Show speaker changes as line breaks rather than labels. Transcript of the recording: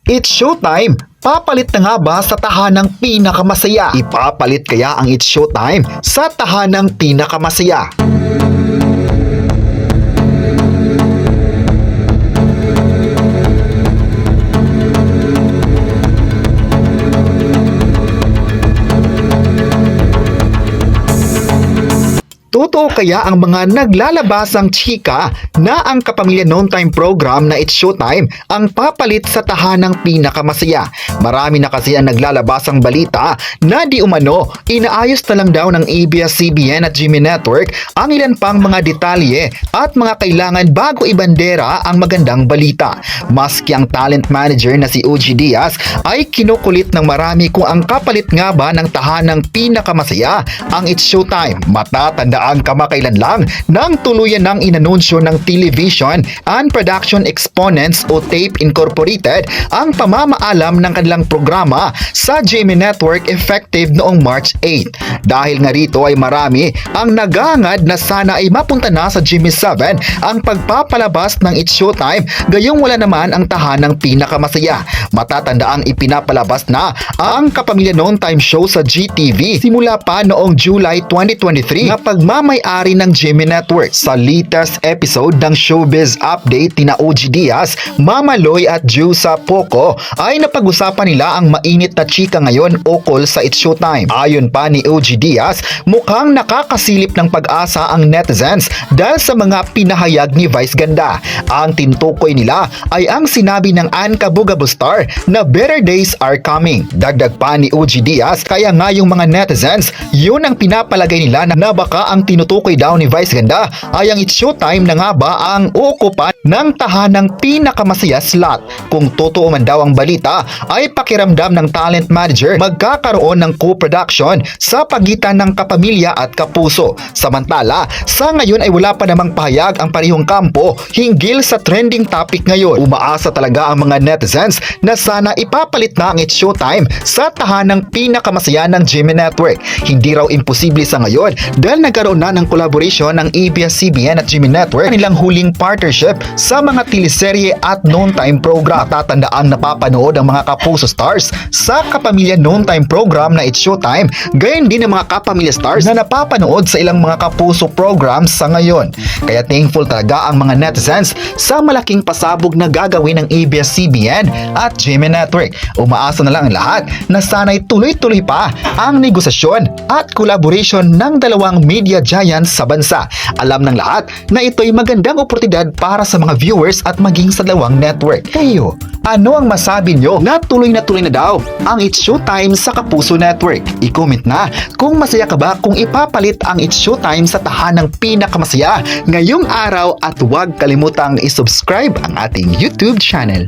It's Showtime! Papalit na nga ba sa tahanang pinakamasaya? Ipapalit kaya ang It's Showtime sa tahanang pinakamasaya? Totoo kaya ang mga naglalabasang chika na ang Kapamilya Noon Time program na It's Showtime ang papalit sa tahanang pinakamasaya? Marami na kasi ang naglalabasang balita na di umano inaayos na lang daw ng ABS-CBN at GMA Network ang ilan pang mga detalye at mga kailangan bago ibandera ang magandang balita. Maski ang talent manager na si OG Diaz ay kinukulit ng marami kung ang kapalit nga ba ng tahanang pinakamasaya ang It's Showtime. Matatandaan kamakailan lang nang tuluyan ng inanunsyo ng Television and Production Exponents o TAPE Incorporated ang pamamaalam ng kanilang programa sa GMA Network effective noong March 8. Dahil nga rito ay marami ang nagangad na sana ay mapunta na sa GMA 7 ang pagpapalabas ng It's Showtime, gayong wala naman ang tahanang pinakamasaya. Matatandaang ipinapalabas na ang Kapamilya Noon Time show sa GTV simula pa noong July 2023 na pagmamayari ng GMA Network. Sa latest episode ng Showbiz Update tina OG Diaz, Mama Loy at Jusa Poco ay napag-usapan nila ang mainit na chika ngayon ukol sa It's Showtime. Ayon pa ni OG Diaz, mukhang nakakasilip ng pag-asa ang netizens dahil sa mga pinahayag ni Vice Ganda. Ang tintukoy nila ay ang sinabi ng Ann Kabugabustar na better days are coming. Dagdag pa ni OG Diaz, kaya nga yung mga netizens, yun ang pinapalagay nila na baka ang tinutukoy daw ni Vice Ganda ay ang It's Showtime na nga ba ang uukupan ng tahanang pinakamasaya slot. Kung totoo man daw ang balita, ay pakiramdam ng talent manager magkakaroon ng co-production sa pagitan ng Kapamilya at Kapuso. Samantala, sa ngayon ay wala pa namang pahayag ang parehong kampo hinggil sa trending topic ngayon. Umaasa talaga ang mga netizens na sana ipapalit na ang It's Showtime sa tahanang pinakamasaya ng GMA Network. Hindi raw imposible sa ngayon dahil nagkaroon na ng collaboration ng ABS-CBN at GMA Network nilang huling partnership sa mga teleserye at noon time program. Tatandaang napapanood ang mga Kapuso stars sa Kapamilya Noon Time program na It's Showtime, gayon din ang mga Kapamilya stars na napapanood sa ilang mga Kapuso programs sa ngayon. Kaya thankful talaga ang mga netizens sa malaking pasabog na gagawin ng ABS-CBN at GMA Network. Umaasa na lang ang lahat na sana'y tuloy-tuloy pa ang negosasyon at collaboration ng dalawang media giants sa bansa. Alam ng lahat na ito'y magandang oportunidad para sa mga viewers at maging sa dalawang network. Kayo, ano ang masabi nyo na tuloy na daw ang It's Showtime sa Kapuso Network? I-comment na kung masaya ka ba kung ipapalit ang It's Showtime sa tahanang pinakamasaya ngayong araw at huwag kalimutang isubscribe ang ating YouTube channel.